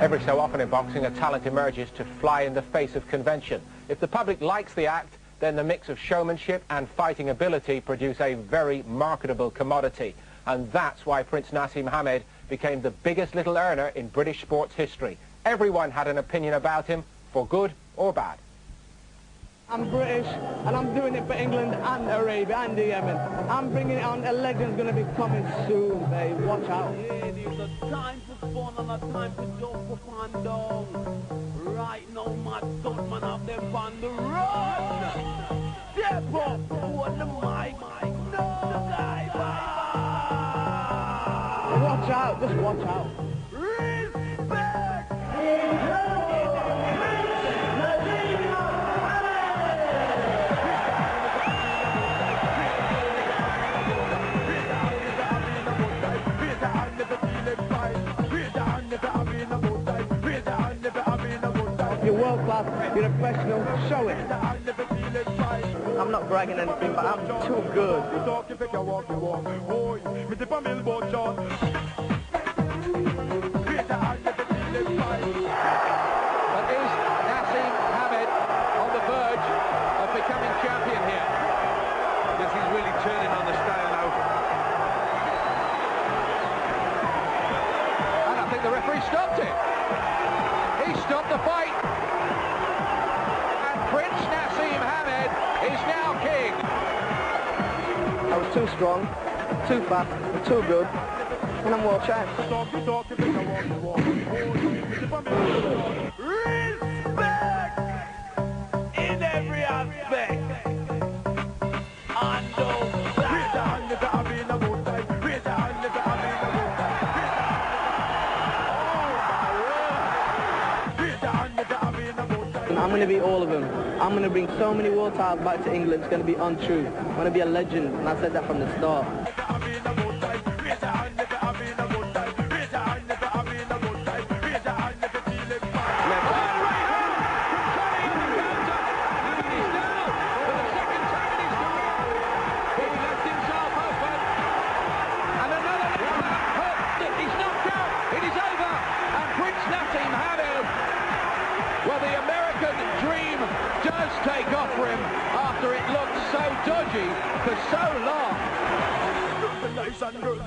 Every so often in boxing, a talent emerges to fly in the face of convention. If the public likes the act, then the mix of showmanship and fighting ability produce a very marketable commodity. And that's why Prince Naseem Hamed became the biggest little earner in British sports history. Everyone had an opinion about him, for good or bad. I'm British, and I'm doing it for England and Arabia and the Yemen. I'm bringing it on. A legend's going to be coming soon, babe. Watch out. Yeah, there's a time for fun and a time to jump up and down. Right now, my son, man, have them on the run. Step up, hold the mic. No dive. Watch out, just watch out. Respect. You're world class, you're a professional, show it. I'm not bragging anything, but I'm too good. That is Naseem Hamed on the verge of becoming champion here. Yes, he's really turning on the scale now. And I think the referee stopped it. He stopped the fight. And Prince Naseem Hamed is now king. I was too strong, too fast, and too good, and I'm world champ. Respect in every aspect. And I'm going to beat all of them. I'm going to bring so many world titles back to England, it's going to be untrue. I'm going to be a legend, and I said that from the start. Well, the American dream does take off for him after it looked so dodgy for so long.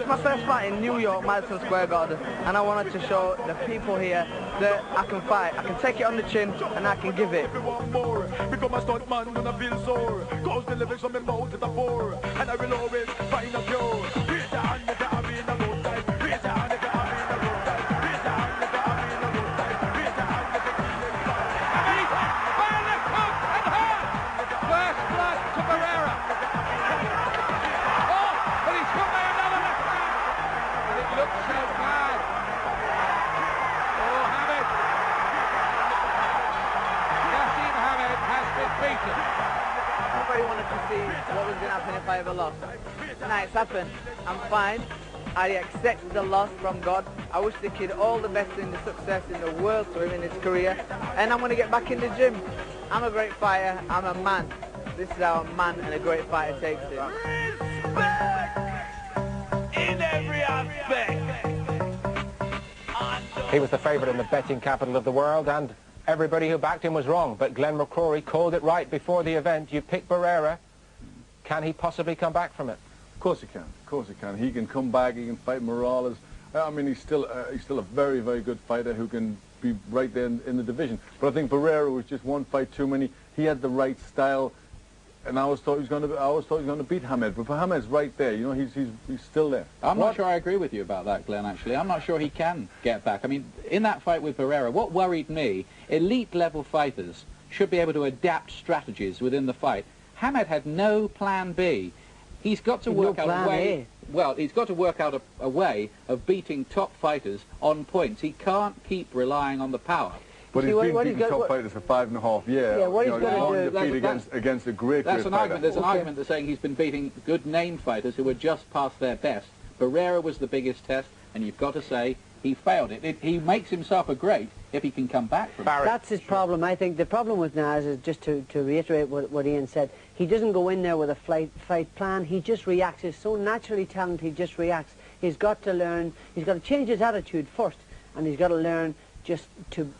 My first fight in New York, Madison Square Garden, and I wanted to show the people here that I can fight. I can take it on the chin, and I can give it. Become a stunt man when I feel sore. Cause the lyrics from my mouth to the floor. And I will always find a cure. Raise your hand if you have been a good time. Raise your hand if you have been a good time. Raise your hand if you have been a good time. Raise your hand if you feel fine. Fire the cook and hard! First blood to Barrera. Oh, but he's got by another left hand. And it looks so bad. Oh, Hamed. Naseem Hamed has been beaten. Everybody wanted to see what was going to happen if I ever lost. Now it's happened. I'm fine. I accept the loss from God. I wish the kid all the best in the success in the world for him in his career. And I'm going to get back in the gym. I'm a great fighter. I'm a man. This is how a man and a great fighter takes it. respect in every aspect. He was the favourite in the betting capital of the world, and everybody who backed him was wrong. But Glenn McCrory called it right before the event. You pick Barrera. Can he possibly come back from it? Of course he can. Of course he can. He can come back. He can fight Morales. I mean, he's still a very, very good fighter who can be right there in the division. But I think Barrera was just one fight too many. He had the right style, and I always thought he was going to beat Hamed. But Hamed's right there. You know, he's still there. I'm not sure I agree with you about that, Glenn. Actually, I'm not sure he can get back. I mean, in that fight with Barrera, what worried me, elite level fighters should be able to adapt strategies within the fight. Hamed had no plan B. He's got to work out a way. Well, he's got to work out a way of beating top fighters on points. He can't keep relying on the power. But he's been beating top fighters for 5.5 years. Yeah, what he's going to do... against a great That's an fighter. argument. There's an argument that's saying he's been beating good name fighters who were just past their best. Barrera was the biggest test, and you've got to say he failed it. He makes himself a great if he can come back from it. That's his problem. I think the problem with Naz is, just to reiterate what Ian said, he doesn't go in there with a fight plan. He just reacts. He's so naturally talented, he just reacts. He's got to learn. He's got to change his attitude first, and he's got to learn just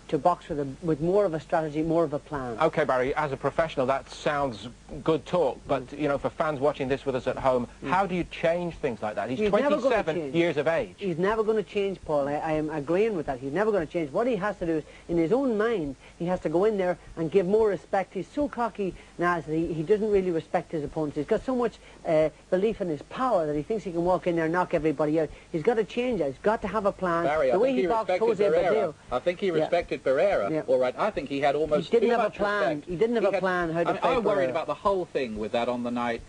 to box with more of a strategy, more of a plan. Okay, Barry, as a professional, that sounds good talk, but, you know, for fans watching this with us at home, how do you change things like that? He's 27 years of age. He's never going to change, Paul. I am agreeing with that. He's never going to change. What he has to do is, in his own mind, he has to go in there and give more respect. He's so cocky now that he doesn't really respect his opponents. He's got so much belief in his power that he thinks he can walk in there and knock everybody out. He's got to change that. He's got to have a plan. Barry, the way he boxed Jose Badillo. I think he respected Pereira. Yeah. All right, I think he had almost too much have a plan. respect. He didn't have a plan how to fight I'm worried Pereira. about the whole thing with that on the night.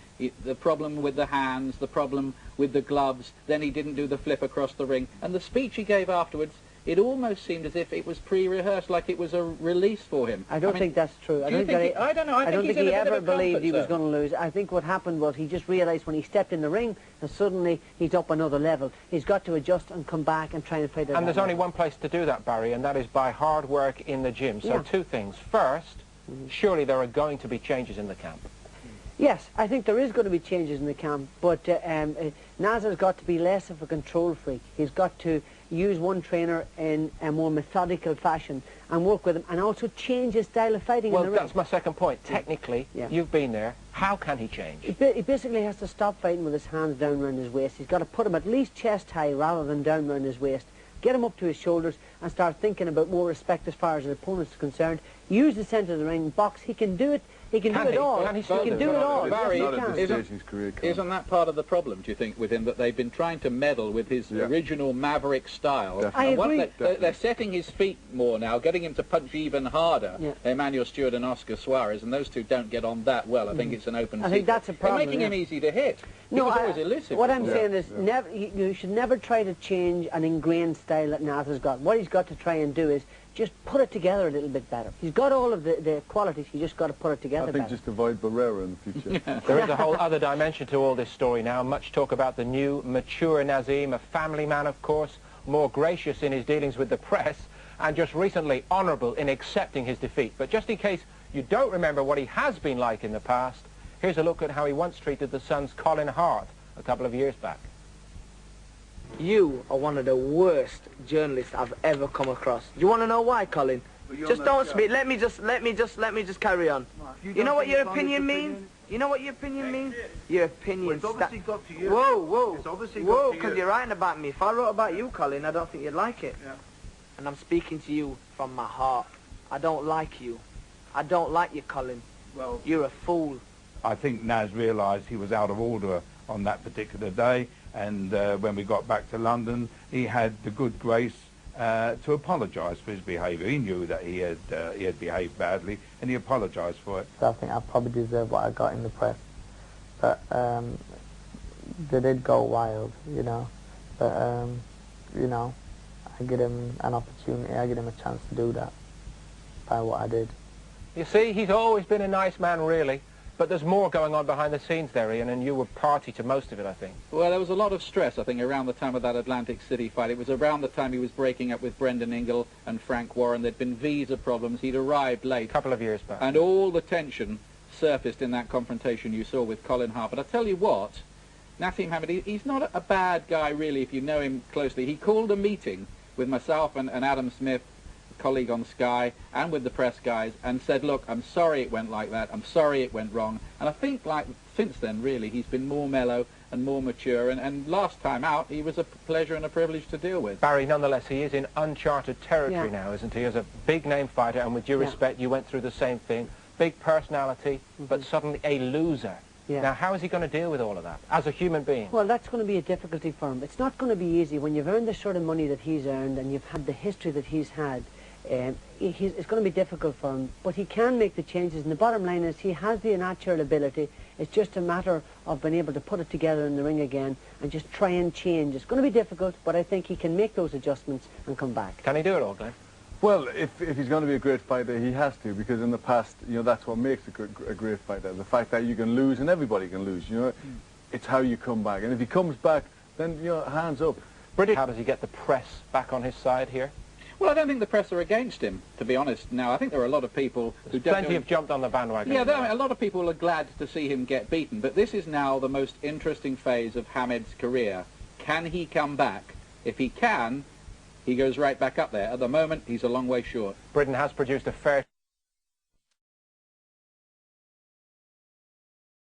The problem with the hands, the problem with the gloves, then he didn't do the flip across the ring. And the speech he gave afterwards, it almost seemed as if it was pre-rehearsed, like it was a release for him. I don't think that's true. I don't think he ever believed he was going to lose. I think what happened was he just realised when he stepped in the ring that suddenly he's up another level. He's got to adjust and come back and try and fight it. And there's only one place to do that, Barry, and that is by hard work in the gym. So two things. First, surely there are going to be changes in the camp. Yes, I think there is going to be changes in the camp, but Nasser's got to be less of a control freak. He's got to use one trainer in a more methodical fashion and work with him, and also change his style of fighting in the ring. Well, that's my second point. Technically, you've been there. How can he change? He basically has to stop fighting with his hands down around his waist. He's got to put him at least chest high rather than down around his waist. Get him up to his shoulders and start thinking about more respect as far as his opponent's concerned. Use the centre of the ring, box. He can do it. He can do it all. He can do it all. Barry, Isn't isn't that part of the problem, do you think, with him, that they've been trying to meddle with his original maverick style? Definitely. I agree. They're setting his feet more now, getting him to punch even harder, Emmanuel Stewart and Oscar Suarez, and those two don't get on that well. I think it's an open secret. I think that's a problem. They're making him easy to hit. He was always elusive. What I'm saying is you should never try to change an ingrained style that Nasser's got. What he's got to try and do is just put it together a little bit better. He's got all of the qualities, he's just got to put it together I think better. just avoid Barrera in the future. There is a whole other dimension to all this story now. Much talk about the new, mature Naseem, a family man, of course, more gracious in his dealings with the press, and just recently honourable in accepting his defeat. But just in case you don't remember what he has been like in the past, here's a look at how he once treated the Sun's Colin Hart a couple of years back. You are one of the worst journalists I've ever come across. Do you want to know why, Colin? Just don't speak. Let me just carry on. You know what your opinion means? You know what your opinion means? Your opinion. It's obviously got to you. Whoa. It's obviously Whoa, got to because you. you're writing about me. If I wrote about you, Colin, I don't think you'd like it. Yeah. And I'm speaking to you from my heart. I don't like you. I don't like you, Colin. Well, You're a fool. I think Naz realised he was out of order on that particular day, and when we got back to London, he had the good grace to apologise for his behaviour. He knew that he had behaved badly, and he apologised for it. So I think I probably deserve what I got in the press, but they did go wild, you know. But you know, I give him an opportunity. I give him a chance to do that by what I did. You see, he's always been a nice man, really. But there's more going on behind the scenes there, Ian, and you were party to most of it, I think. Well, there was a lot of stress, I think, around the time of that Atlantic City fight. It was around the time he was breaking up with Brendan Ingle and Frank Warren. There'd been visa problems. He'd arrived late. A couple of years back. And all the tension surfaced in that confrontation you saw with Colin Hart. But I tell you what, Naseem Hamed, he's not a bad guy, really, if you know him closely. He called a meeting with myself and Adam Smith, colleague on Sky, and with the press guys, and said, look, I'm sorry it went like that, I'm sorry it went wrong. And I think, like, since then, really, he's been more mellow and more mature, and last time out, he was a pleasure and a privilege to deal with. Barry, nonetheless, he is in uncharted territory now, isn't he? As a big-name fighter, and with due respect, you went through the same thing. Big personality, but suddenly a loser. Now, how is he going to deal with all of that, as a human being? Well, that's going to be a difficulty for him. It's not going to be easy. When you've earned the sort of money that he's earned, and you've had the history that he's had, it's going to be difficult for him, but he can make the changes, and the bottom line is he has the natural ability. It's just a matter of being able to put it together in the ring again and just try and change. It's going to be difficult, but I think he can make those adjustments and come back. Can he do it all, Glenn? Well, if he's going to be a great fighter, he has to, because in the past, you know, that's what makes a great fighter. The fact that you can lose, and everybody can lose, you know. It's how you come back. And if he comes back, then, you know, hands up. British, how does he get the press back on his side here? Well, I don't think the press are against him, to be honest. Now, I think there are a lot of people who Plenty have jumped on the bandwagon. Yeah, a lot of people are glad to see him get beaten, but this is now the most interesting phase of Hamed's career. Can he come back? If he can, he goes right back up there. At the moment, he's a long way short. Britain has produced a fair